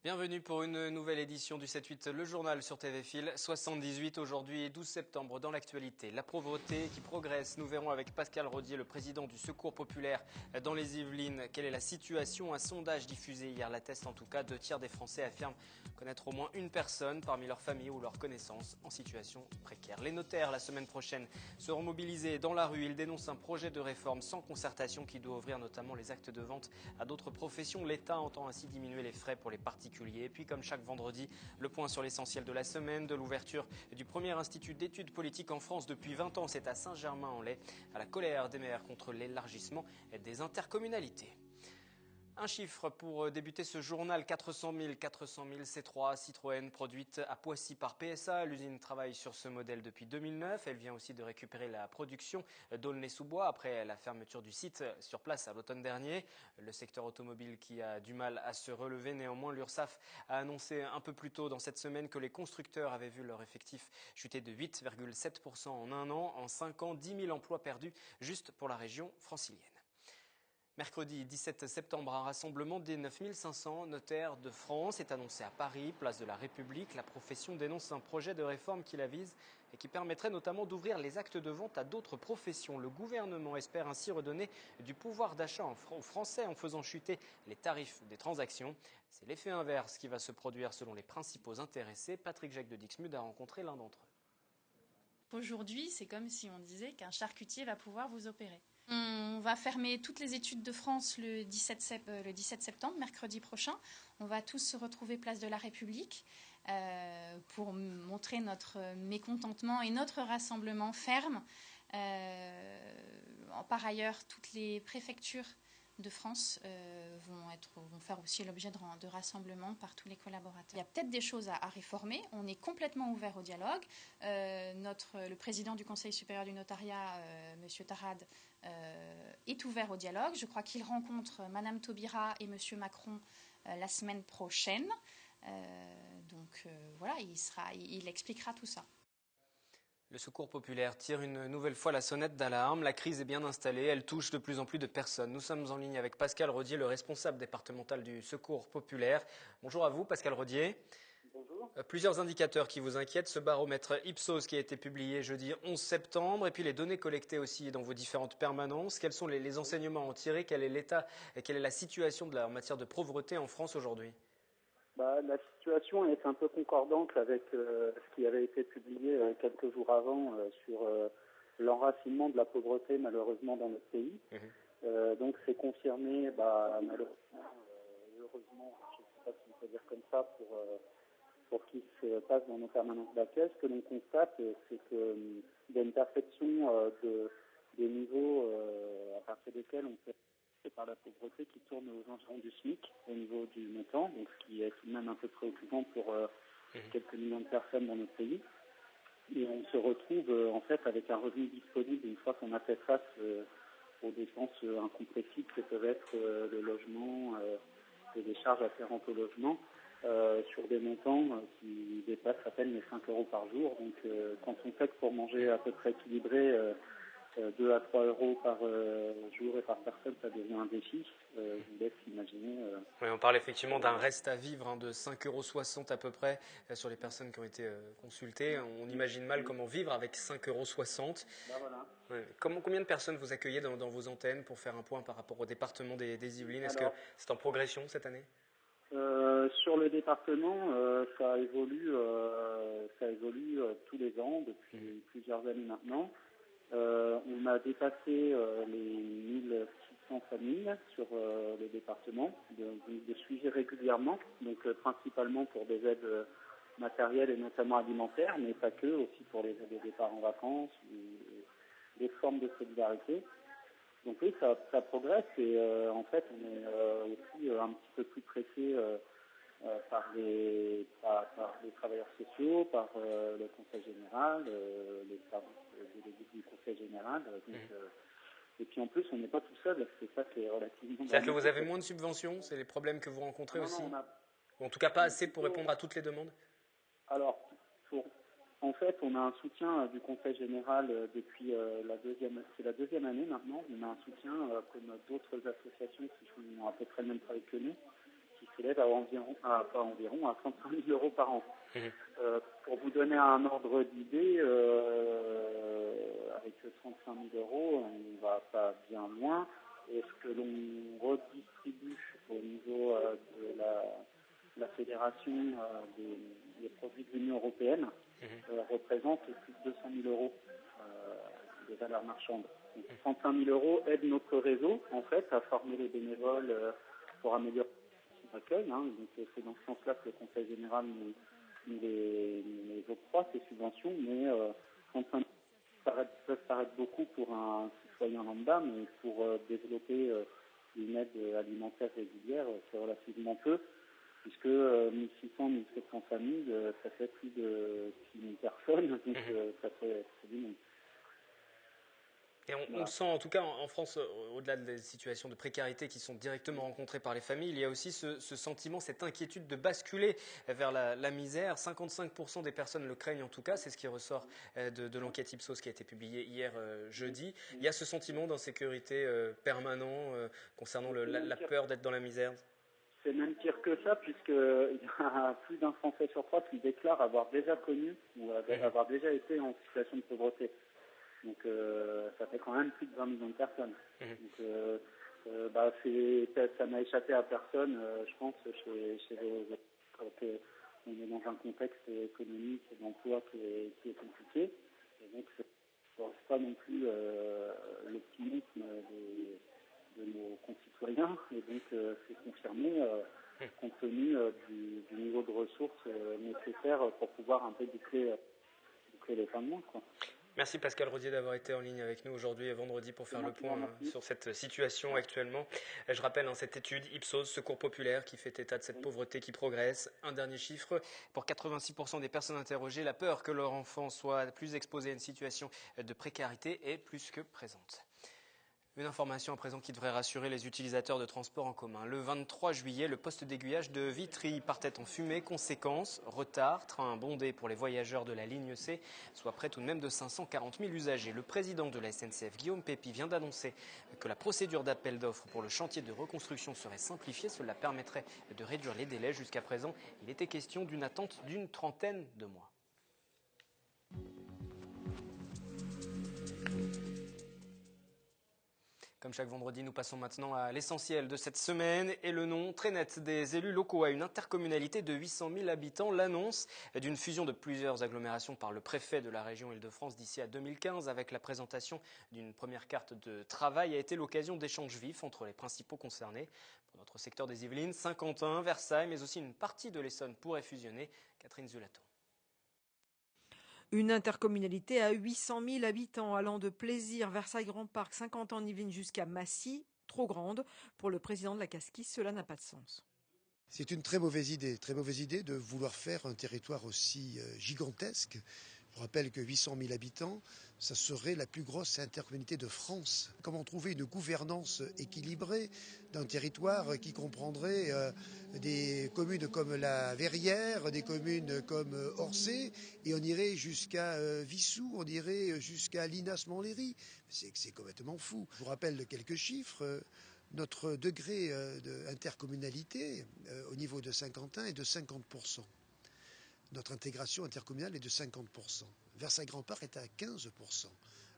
Bienvenue pour une nouvelle édition du 7-8, le journal sur TV Fil. 78 aujourd'hui et 12 septembre dans l'actualité. La pauvreté qui progresse. Nous verrons avec Pascal Rodier, le président du Secours populaire dans les Yvelines. Quelle est la situation? Un sondage diffusé hier l'atteste en tout cas. 2 tiers des Français affirment connaître au moins une personne parmi leur famille ou leurs connaissances en situation précaire. Les notaires, la semaine prochaine, seront mobilisés dans la rue. Ils dénoncent un projet de réforme sans concertation qui doit ouvrir notamment les actes de vente à d'autres professions. L'État entend ainsi diminuer les frais pour les particuliers. Et puis comme chaque vendredi, le point sur l'essentiel de la semaine, de l'ouverture du premier institut d'études politiques en France depuis 20 ans. C'est à Saint-Germain-en-Laye, à la colère des maires contre l'élargissement des intercommunalités. Un chiffre pour débuter ce journal, 400 000 C3 Citroën produite à Poissy par PSA. L'usine travaille sur ce modèle depuis 2009. Elle vient aussi de récupérer la production d'Aulnay-sous-Bois après la fermeture du site sur place à l'automne dernier. Le secteur automobile qui a du mal à se relever. Néanmoins, l'URSSAF a annoncé un peu plus tôt dans cette semaine que les constructeurs avaient vu leur effectif chuter de 8,7% en un an. En 5 ans, 10 000 emplois perdus juste pour la région francilienne. Mercredi 17 septembre, un rassemblement des 9500 notaires de France est annoncé à Paris, place de la République. La profession dénonce un projet de réforme qui la vise et qui permettrait notamment d'ouvrir les actes de vente à d'autres professions. Le gouvernement espère ainsi redonner du pouvoir d'achat aux Français en faisant chuter les tarifs des transactions. C'est l'effet inverse qui va se produire selon les principaux intéressés. Patrick Jacques de Dixmude a rencontré l'un d'entre eux. Aujourd'hui, c'est comme si on disait qu'un charcutier va pouvoir vous opérer. On va fermer toutes les études de France le 17 septembre, mercredi prochain. On va tous se retrouver place de la République pour montrer notre mécontentement et notre rassemblement ferme. Par ailleurs, toutes les préfectures de France vont faire aussi l'objet de rassemblements par tous les collaborateurs. Il y a peut-être des choses à réformer. On est complètement ouvert au dialogue. Le président du Conseil supérieur du notariat, M. Tarad, est ouvert au dialogue. Je crois qu'il rencontre Mme Taubira et M. Macron la semaine prochaine. Voilà, il expliquera tout ça. Le Secours populaire tire une nouvelle fois la sonnette d'alarme. La crise est bien installée, elle touche de plus en plus de personnes. Nous sommes en ligne avec Pascal Rodier, le responsable départemental du Secours populaire. Bonjour à vous, Pascal Rodier. Bonjour. Plusieurs indicateurs qui vous inquiètent, ce baromètre Ipsos qui a été publié jeudi 11 septembre, et puis les données collectées aussi dans vos différentes permanences. Quels sont les enseignements à en tirer? Quel est l'état et quelle est la situation en matière de pauvreté en France aujourd'hui? La situation est un peu concordante avec ce qui avait été publié quelques jours avant sur l'enracinement de la pauvreté malheureusement dans notre pays. Donc c'est confirmé malheureusement, heureusement, je ne sais pas si on peut dire comme ça, pour ce qui se passe dans nos permanences d'accueil. Ce que l'on constate, c'est qu'il y a une perception des niveaux à partir desquels on peut par la pauvreté qui tourne aux environs du SMIC au niveau du montant, donc ce qui est tout de même un peu préoccupant pour quelques millions de personnes dans notre pays. Et on se retrouve en fait avec un revenu disponible une fois qu'on a fait face aux dépenses incompressibles que peuvent être le logement et les charges afférentes au logement sur des montants qui dépassent à peine les 5 euros par jour. Donc quand on sait que pour manger à peu près équilibré 2 à 3 euros par jour et par personne, ça devient un défi. Je vous laisse imaginer. Oui, on parle effectivement d'un reste à vivre de 5,60 € à peu près sur les personnes qui ont été consultées. On imagine mal comment vivre avec 5,60 €. Voilà. Ouais. Combien de personnes vous accueillez dans vos antennes pour faire un point par rapport au département des Yvelines? Est-ce que c'est en progression cette année? Sur le département, ça évolue tous les ans depuis plusieurs années maintenant. On a dépassé les 1600 familles sur le département, de suivi régulièrement, donc principalement pour des aides matérielles et notamment alimentaires, mais pas que, aussi pour les aides au départ en vacances, des formes de solidarité. Donc oui, ça progresse et en fait on est aussi un petit peu plus pressé par les travailleurs sociaux, par le Conseil général, les services délégués du Conseil général. Et puis en plus, on n'est pas tout seul, c'est ça qui est relativement... C'est-à-dire que vous avez moins de subventions, c'est les problèmes que vous rencontrez aussi? Ou en tout cas pas assez pour répondre à toutes les demandes? Alors, en fait, on a un soutien du Conseil général depuis c'est la deuxième année maintenant. On a un soutien comme d'autres associations qui font à peu près le même travail que nous, qui s'élève à à 35 000 euros par an. Pour vous donner un ordre d'idée, avec 35 000 euros, on ne va pas bien loin. Et ce que l'on redistribue au niveau de la fédération des produits de l'Union européenne représente plus de 200 000 euros de valeur marchande. Donc, 35 000 euros aident notre réseau, en fait, à former les bénévoles pour améliorer l'accueil. Donc, c'est dans ce sens-là que le Conseil général nous les octroie, ces subventions, mais 35 000 peuvent paraître beaucoup pour un citoyen lambda, mais pour développer une aide alimentaire régulière, c'est relativement peu, puisque 1600-1700 familles, ça fait plus de 6 000 personnes, donc ça fait du monde. Et on le sent en tout cas en France, au-delà des situations de précarité qui sont directement rencontrées par les familles, il y a aussi ce sentiment, cette inquiétude de basculer vers la misère. 55% des personnes le craignent en tout cas, c'est ce qui ressort de l'enquête Ipsos qui a été publiée hier jeudi. Il y a ce sentiment d'insécurité permanent concernant la peur d'être dans la misère. C'est même pire que ça, puisqu'il y a plus d'un Français sur 3 qui déclare avoir déjà connu ou avoir déjà été en situation de pauvreté. Donc ça fait quand même plus de 20 millions de personnes. Donc ça n'a échappé à personne, je pense, chez quand on est dans un contexte économique et d'emploi qui est compliqué. Et donc c'est pas non plus l'optimisme de nos concitoyens. Et donc c'est confirmé compte tenu du niveau de ressources nécessaires pour pouvoir un peu boucler les fins de mois, quoi. Merci Pascal Rodier d'avoir été en ligne avec nous aujourd'hui et vendredi pour faire le point sur cette situation actuellement. Je rappelle cette étude Ipsos, Secours populaire, qui fait état de cette pauvreté qui progresse. Un dernier chiffre, pour 86% des personnes interrogées, la peur que leur enfant soit plus exposé à une situation de précarité est plus que présente. Une information à présent qui devrait rassurer les utilisateurs de transports en commun. Le 23 juillet, le poste d'aiguillage de Vitry partait en fumée. Conséquence, retard, train bondé pour les voyageurs de la ligne C, soit près tout de même de 540 000 usagers. Le président de la SNCF, Guillaume Pépi, vient d'annoncer que la procédure d'appel d'offres pour le chantier de reconstruction serait simplifiée. Cela permettrait de réduire les délais. Jusqu'à présent, il était question d'une attente d'une trentaine de mois. Comme chaque vendredi, nous passons maintenant à l'essentiel de cette semaine et le nom très net des élus locaux à une intercommunalité de 800 000 habitants. L'annonce d'une fusion de plusieurs agglomérations par le préfet de la région Île-de-France d'ici à 2015 avec la présentation d'une première carte de travail a été l'occasion d'échanges vifs entre les principaux concernés. Pour notre secteur des Yvelines, Saint-Quentin, Versailles, mais aussi une partie de l'Essonne pourrait fusionner. Catherine Zulato. Une intercommunalité à 800 000 habitants allant de Plaisir, Versailles-Grand-Parc, Saint-Quentin-en-Yvelines jusqu'à Massy, trop grande. Pour le président de la Casquisse, cela n'a pas de sens. C'est une très mauvaise idée de vouloir faire un territoire aussi gigantesque. Je rappelle que 800 000 habitants, ça serait la plus grosse intercommunalité de France. Comment trouver une gouvernance équilibrée d'un territoire qui comprendrait des communes comme la Verrière, des communes comme Orsay, et on irait jusqu'à Vissou, on irait jusqu'à Linas-Montlhéry. C'est complètement fou. Je vous rappelle quelques chiffres. Notre degré d'intercommunalité au niveau de Saint-Quentin est de 50%. Notre intégration intercommunale est de 50%. Versailles-Grand-Parc est à 15%.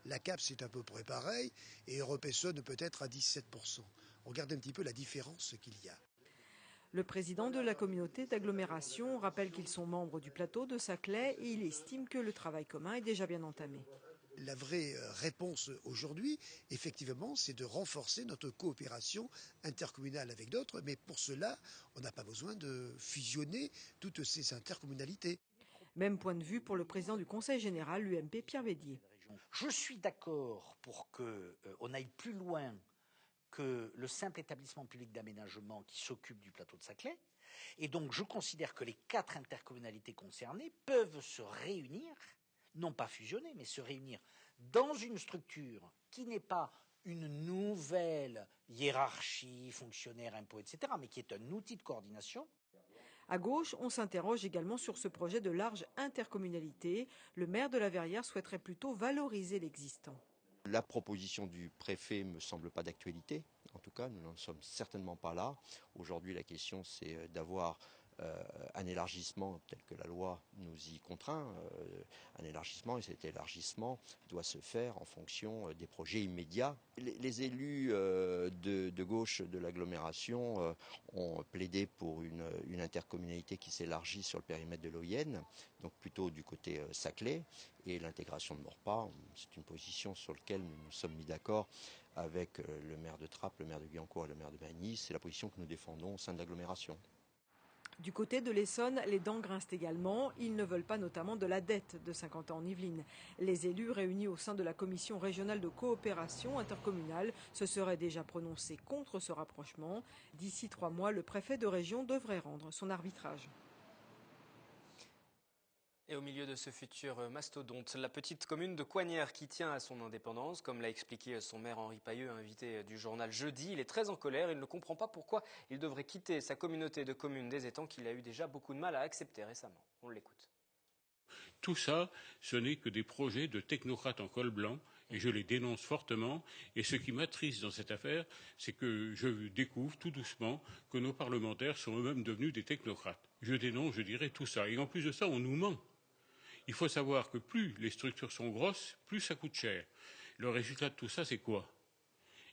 La CAP, c'est à peu près pareil. Et Europe-Essonne peut-être à 17%. On regarde un petit peu la différence qu'il y a. Le président de la communauté d'agglomération rappelle qu'ils sont membres du plateau de Saclay et il estime que le travail commun est déjà bien entamé. La vraie réponse aujourd'hui, effectivement, c'est de renforcer notre coopération intercommunale avec d'autres. Mais pour cela, on n'a pas besoin de fusionner toutes ces intercommunalités. Même point de vue pour le président du Conseil général, l'UMP, Pierre Bédier. Je suis d'accord pour qu'on aille plus loin que le simple établissement public d'aménagement qui s'occupe du plateau de Saclay. Et donc, je considère que les 4 intercommunalités concernées peuvent se réunir, non pas fusionner, mais se réunir dans une structure qui n'est pas une nouvelle hiérarchie, fonctionnaire, impôts, etc., mais qui est un outil de coordination. À gauche, on s'interroge également sur ce projet de large intercommunalité. Le maire de la Verrière souhaiterait plutôt valoriser l'existant. La proposition du préfet ne me semble pas d'actualité. En tout cas, nous n'en sommes certainement pas là. Aujourd'hui, la question, c'est d'avoir un élargissement tel que la loi nous y contraint, un élargissement, et cet élargissement doit se faire en fonction des projets immédiats. Les élus de gauche de l'agglomération ont plaidé pour une intercommunalité qui s'élargit sur le périmètre de l'Oyenne, donc plutôt du côté Saclay, et l'intégration de Maurepas, c'est une position sur laquelle nous nous sommes mis d'accord avec le maire de Trappes, le maire de Guyancourt et le maire de Magny. C'est la position que nous défendons au sein de l'agglomération. Du côté de l'Essonne, les dents grincent également. Ils ne veulent pas notamment de la dette de Saint-Quentin en Yvelines. Les élus réunis au sein de la commission régionale de coopération intercommunale se seraient déjà prononcés contre ce rapprochement. D'ici 3 mois, le préfet de région devrait rendre son arbitrage. Et au milieu de ce futur mastodonte, la petite commune de Coignères qui tient à son indépendance, comme l'a expliqué son maire Henri Pailleux, invité du journal Jeudi, il est très en colère, il ne comprend pas pourquoi il devrait quitter sa communauté de communes des Étangs qu'il a eu déjà beaucoup de mal à accepter récemment. On l'écoute. Tout ça, ce n'est que des projets de technocrates en col blanc, et je les dénonce fortement. Et ce qui m'attriste dans cette affaire, c'est que je découvre tout doucement que nos parlementaires sont eux-mêmes devenus des technocrates. Je dénonce, je dirais, tout ça. Et en plus de ça, on nous ment. Il faut savoir que plus les structures sont grosses, plus ça coûte cher. Le résultat de tout ça, c'est quoi?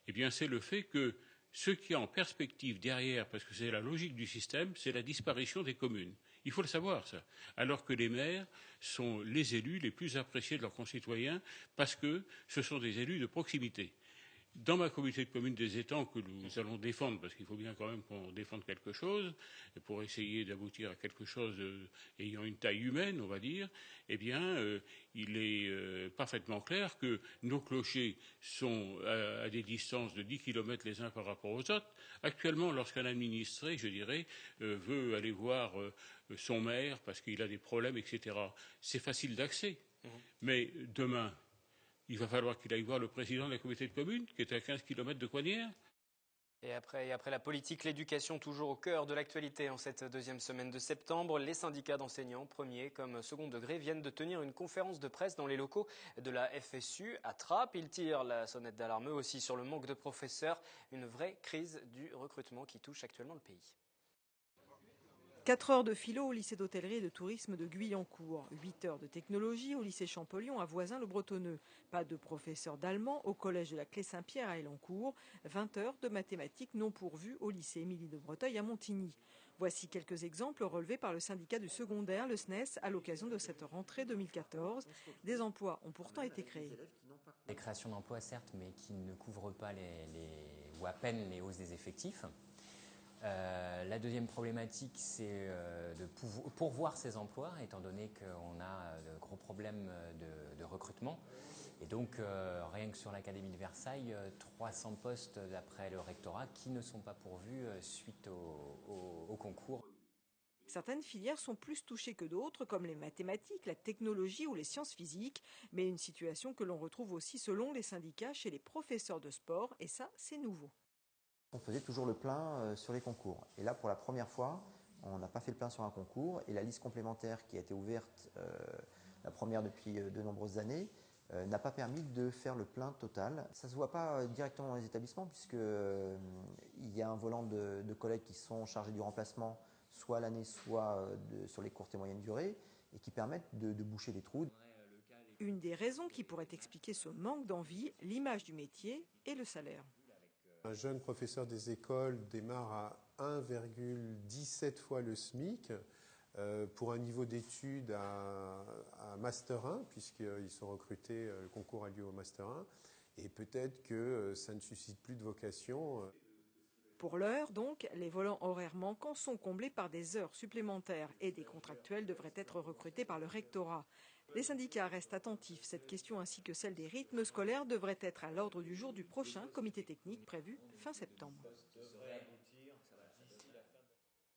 Eh bien, c'est le fait que ce qui est en perspective derrière, parce que c'est la logique du système, c'est la disparition des communes. Il faut le savoir, ça. Alors que les maires sont les élus les plus appréciés de leurs concitoyens, parce que ce sont des élus de proximité. Dans ma communauté de communes des Étangs, que nous allons défendre, parce qu'il faut bien quand même qu'on défende quelque chose, pour essayer d'aboutir à quelque chose ayant une taille humaine, on va dire, eh bien, il est parfaitement clair que nos clochers sont à des distances de 10 km les uns par rapport aux autres. Actuellement, lorsqu'un administré, je dirais, veut aller voir son maire parce qu'il a des problèmes, etc., c'est facile d'accès. Mais demain, il va falloir qu'il aille voir le président de la communauté de communes, qui est à 15 km de Coignères. Et après la politique, l'éducation toujours au cœur de l'actualité en cette deuxième semaine de septembre. Les syndicats d'enseignants, premier comme second degré, viennent de tenir une conférence de presse dans les locaux de la FSU à Trappes. Ils tirent la sonnette d'alarme eux aussi sur le manque de professeurs, une vraie crise du recrutement qui touche actuellement le pays. 4 heures de philo au lycée d'hôtellerie et de tourisme de Guyancourt, 8 heures de technologie au lycée Champollion à Voisins-le-Bretonneux, pas de professeur d'allemand au collège de la Clé-Saint-Pierre à Elancourt, 20 heures de mathématiques non pourvues au lycée Émilie de Breteuil à Montigny. Voici quelques exemples relevés par le syndicat du secondaire, le SNES, à l'occasion de cette rentrée 2014. Des emplois ont pourtant été créés. Des créations d'emplois certes, mais qui ne couvrent pas ou à peine les hausses des effectifs. La deuxième problématique, c'est de pourvoir ces emplois, étant donné qu'on a de gros problèmes de recrutement. Et donc, rien que sur l'Académie de Versailles, 300 postes d'après le rectorat qui ne sont pas pourvus suite au concours. Certaines filières sont plus touchées que d'autres, comme les mathématiques, la technologie ou les sciences physiques, mais une situation que l'on retrouve aussi selon les syndicats chez les professeurs de sport, et ça, c'est nouveau. On faisait toujours le plein sur les concours. Et là, pour la première fois, on n'a pas fait le plein sur un concours. Et la liste complémentaire qui a été ouverte, la première depuis de nombreuses années, n'a pas permis de faire le plein total. Ça ne se voit pas directement dans les établissements, puisqu'il y a un volant de collègues qui sont chargés du remplacement, soit à l'année, soit sur les courtes et moyennes durées, et qui permettent de boucher les trous. Une des raisons qui pourrait expliquer ce manque d'envie, l'image du métier et le salaire. Un jeune professeur des écoles démarre à 1,17 fois le SMIC pour un niveau d'études à Master 1, puisqu'ils sont recrutés, le concours a lieu au Master 1, et peut-être que ça ne suscite plus de vocation. Pour l'heure, donc, les volants horaires manquants sont comblés par des heures supplémentaires et des contractuels devraient être recrutés par le rectorat. Les syndicats restent attentifs. Cette question ainsi que celle des rythmes scolaires devrait être à l'ordre du jour du prochain comité technique prévu fin septembre.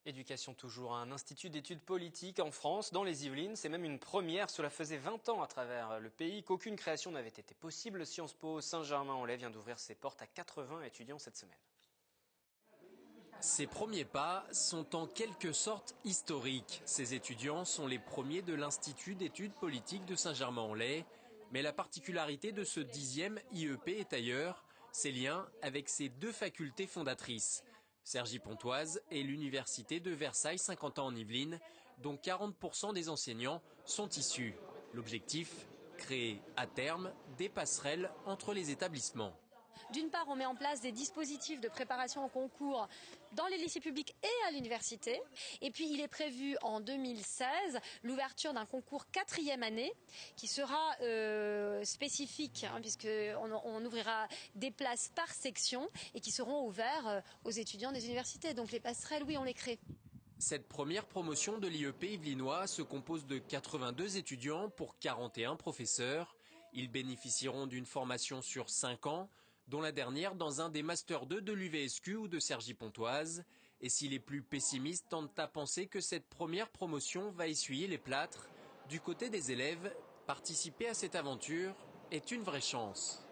Éducation toujours, un institut d'études politiques en France, dans les Yvelines. C'est même une première. Cela faisait 20 ans à travers le pays qu'aucune création n'avait été possible. Sciences Po Saint-Germain-en-Laye vient d'ouvrir ses portes à 80 étudiants cette semaine. Ces premiers pas sont en quelque sorte historiques. Ces étudiants sont les premiers de l'Institut d'études politiques de Saint-Germain-en-Laye. Mais la particularité de ce 10e IEP est ailleurs, ses liens avec ses deux facultés fondatrices, Cergy-Pontoise et l'Université de Versailles 50 ans-en-Yvelines, dont 40% des enseignants sont issus. L'objectif, créer à terme des passerelles entre les établissements. D'une part, on met en place des dispositifs de préparation au concours dans les lycées publics et à l'université. Et puis, il est prévu en 2016 l'ouverture d'un concours 4e année qui sera spécifique, puisqu'on ouvrira des places par section et qui seront ouvertes aux étudiants des universités. Donc les passerelles, oui, on les crée. Cette première promotion de l'IEP yvelinois se compose de 82 étudiants pour 41 professeurs. Ils bénéficieront d'une formation sur 5 ans, dont la dernière dans un des Master 2 de l'UVSQ ou de Cergy-Pontoise. Et si les plus pessimistes tentent à penser que cette première promotion va essuyer les plâtres, du côté des élèves, participer à cette aventure est une vraie chance.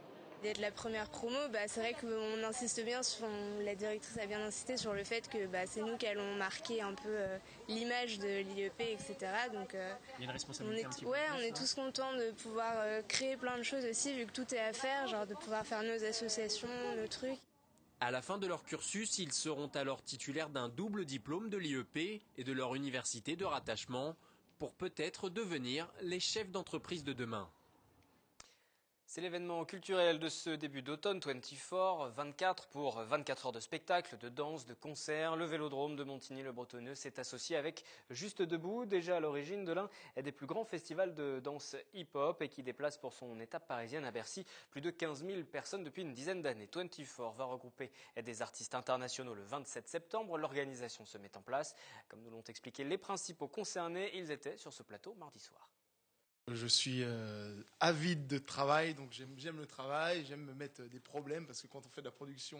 D'être la première promo, c'est vrai qu'on insiste bien, la directrice a bien insisté sur le fait que c'est nous qui allons marquer un peu l'image de l'IEP, etc. Donc, il y a une responsabilité on est tous contents de pouvoir créer plein de choses aussi, vu que tout est à faire, genre de pouvoir faire nos associations, nos trucs. À la fin de leur cursus, ils seront alors titulaires d'un double diplôme de l'IEP et de leur université de rattachement pour peut-être devenir les chefs d'entreprise de demain. C'est l'événement culturel de ce début d'automne, 24 pour 24 heures de spectacle, de danse, de concerts. Le Vélodrome de Montigny-le-Bretonneux s'est associé avec Juste Debout, déjà à l'origine de l'un des plus grands festivals de danse hip-hop et qui déplace pour son étape parisienne à Bercy plus de 15 000 personnes depuis une dizaine d'années. 24 va regrouper des artistes internationaux le 27 septembre. L'organisation se met en place. Comme nous l'ont expliqué les principaux concernés, ils étaient sur ce plateau mardi soir. Je suis avide de travail, donc j'aime le travail, j'aime me mettre des problèmes parce que quand on fait de la production,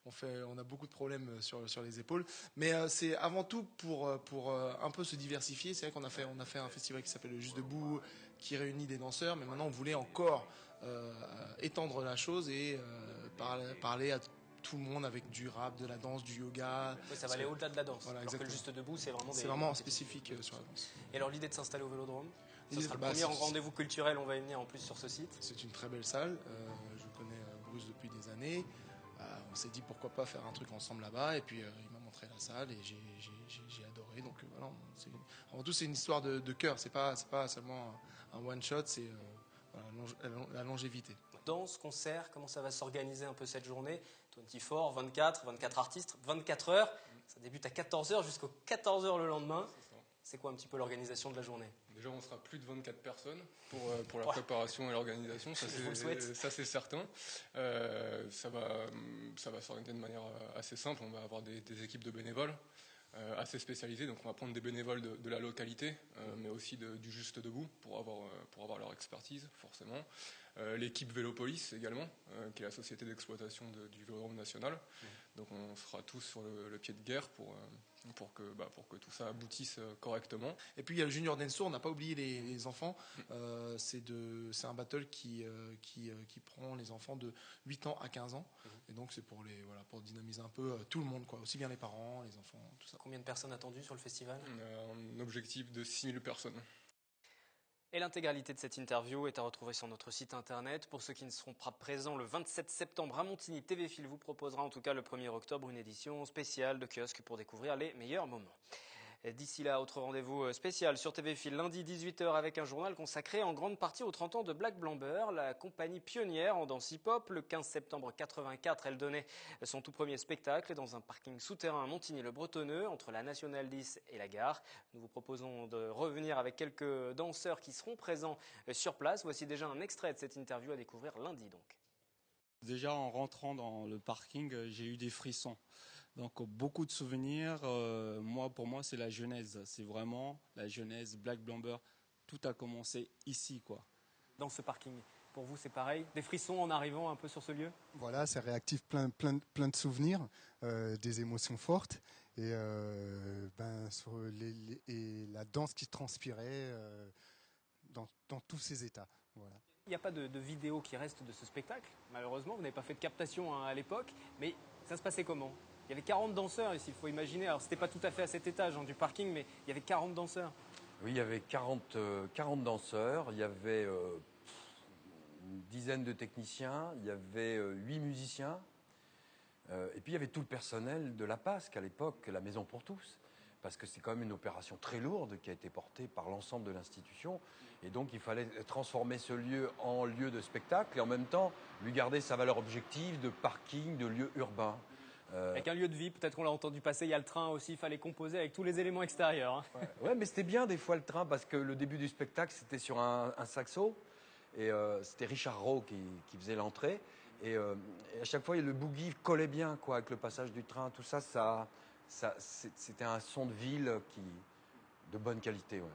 on a beaucoup de problèmes sur les épaules. Mais c'est avant tout pour un peu se diversifier. C'est vrai qu'on a fait un festival qui s'appelle Juste Debout, qui réunit des danseurs, mais maintenant on voulait encore étendre la chose et parler à tout le monde avec du rap, de la danse, du yoga. Oui, ça va aller au-delà de la danse. Voilà, alors que le Juste Debout, c'est vraiment c'est vraiment spécifique sur la danse. Et alors l'idée de s'installer au Vélodrome, ce sera le premier rendez-vous culturel, on va y venir en plus sur ce site. C'est une très belle salle, je connais Bruce depuis des années. On s'est dit pourquoi pas faire un truc ensemble là-bas, et puis il m'a montré la salle et j'ai adoré. Donc voilà, avant tout c'est une histoire de cœur, c'est pas seulement un one shot, c'est la longévité. Danse, concert, comment ça va s'organiser un peu cette journée? 24 artistes, 24 heures, ça débute à 14h jusqu'aux 14h le lendemain. C'est quoi un petit peu l'organisation de la journée? Déjà, on sera plus de 24 personnes pour la préparation et l'organisation, ça c'est certain. Ça va s'organiser de manière assez simple, on va avoir des équipes de bénévoles assez spécialisées, donc on va prendre des bénévoles de la localité, mais aussi du Juste Debout pour avoir leur expertise, forcément. L'équipe Vélopolis également, qui est la société d'exploitation du Vélodrome national. Donc on sera tous sur le pied de guerre pour que tout ça aboutisse correctement. Et puis il y a le Junior Denso, on n'a pas oublié les enfants. C'est un battle qui prend les enfants de 8 ans à 15 ans. Et donc c'est pour dynamiser un peu tout le monde, aussi bien les parents, les enfants, tout ça. Combien de personnes attendues sur le festival? On a un objectif de 6 000 personnes. Et l'intégralité de cette interview est à retrouver sur notre site internet. Pour ceux qui ne seront pas présents le 27 septembre à Montigny, TV Fil vous proposera en tout cas le 1er octobre une édition spéciale de kiosque pour découvrir les meilleurs moments. D'ici là, autre rendez-vous spécial sur TV Fil lundi 18h avec un journal consacré en grande partie aux 30 ans de Black Blamber, la compagnie pionnière en danse hip-hop. Le 15 septembre 84, elle donnait son tout premier spectacle dans un parking souterrain à Montigny-le-Bretonneux, entre la Nationale 10 et la gare. Nous vous proposons de revenir avec quelques danseurs qui seront présents sur place. Voici déjà un extrait de cette interview à découvrir lundi donc. Déjà en rentrant dans le parking, j'ai eu des frissons. Donc beaucoup de souvenirs. Pour moi, c'est la genèse. C'est vraiment la genèse Black Blamber. Tout a commencé ici, quoi. Dans ce parking, pour vous, c'est pareil? Des frissons en arrivant un peu sur ce lieu? Voilà, ça réactive plein de souvenirs, des émotions fortes et la danse qui transpirait dans tous ces états. Voilà. Il n'y a pas de vidéo qui reste de ce spectacle. Malheureusement, vous n'avez pas fait de captation à l'époque, mais ça se passait comment? Il y avait 40 danseurs ici, il faut imaginer. Alors, c'était pas tout à fait à cet étage du parking, mais il y avait 40 danseurs. Oui, il y avait 40 danseurs. Il y avait une dizaine de techniciens, il y avait 8 musiciens, et puis il y avait tout le personnel de la PASC à l'époque, la Maison pour tous, parce que c'est quand même une opération très lourde qui a été portée par l'ensemble de l'institution, et donc il fallait transformer ce lieu en lieu de spectacle, et en même temps lui garder sa valeur objective de parking, de lieu urbain. Avec un lieu de vie, peut-être qu'on l'a entendu passer, il y a le train aussi, il fallait composer avec tous les éléments extérieurs. Hein. Ouais, mais c'était bien des fois le train, parce que le début du spectacle, c'était sur un saxo, et c'était Richard Rowe qui faisait l'entrée, et à chaque fois, le boogie collait bien quoi, avec le passage du train, tout ça, c'était un son de ville de bonne qualité. Ouais.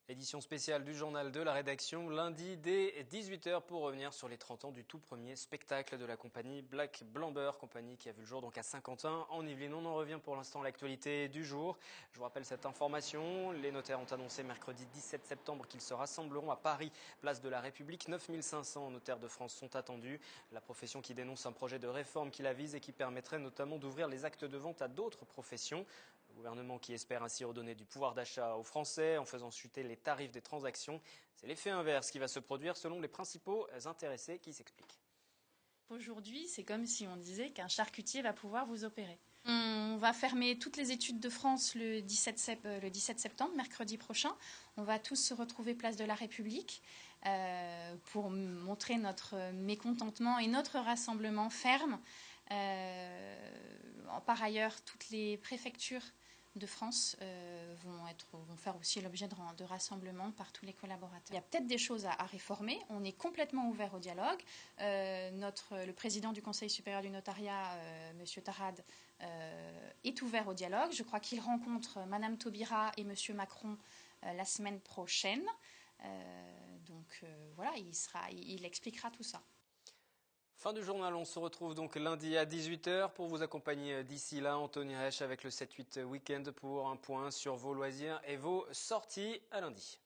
Édition spéciale du journal de la rédaction, lundi dès 18h pour revenir sur les 30 ans du tout premier spectacle de la compagnie Black Blamber, compagnie qui a vu le jour donc à Saint-Quentin en Yvelines. On en revient pour l'instant à l'actualité du jour. Je vous rappelle cette information, les notaires ont annoncé mercredi 17 septembre qu'ils se rassembleront à Paris, place de la République. 9500 notaires de France sont attendus. La profession qui dénonce un projet de réforme qui la vise et qui permettrait notamment d'ouvrir les actes de vente à d'autres professions. Le gouvernement qui espère ainsi redonner du pouvoir d'achat aux Français en faisant chuter les tarifs des transactions. C'est l'effet inverse qui va se produire selon les principaux intéressés qui s'expliquent. Aujourd'hui, c'est comme si on disait qu'un charcutier va pouvoir vous opérer. On va fermer toutes les études de France le 17 septembre, mercredi prochain. On va tous se retrouver place de la République pour montrer notre mécontentement et notre rassemblement ferme. Par ailleurs, toutes les préfectures de France vont faire aussi l'objet de rassemblements par tous les collaborateurs. Il y a peut-être des choses à réformer. On est complètement ouvert au dialogue. Le président du Conseil supérieur du notariat, M. Tarad, est ouvert au dialogue. Je crois qu'il rencontre Mme Taubira et M. Macron la semaine prochaine. Voilà, il expliquera tout ça. Fin du journal, on se retrouve donc lundi à 18h pour vous accompagner d'ici là. Anthony Reich avec le 7-8 Week-end pour un point sur vos loisirs et vos sorties. À lundi.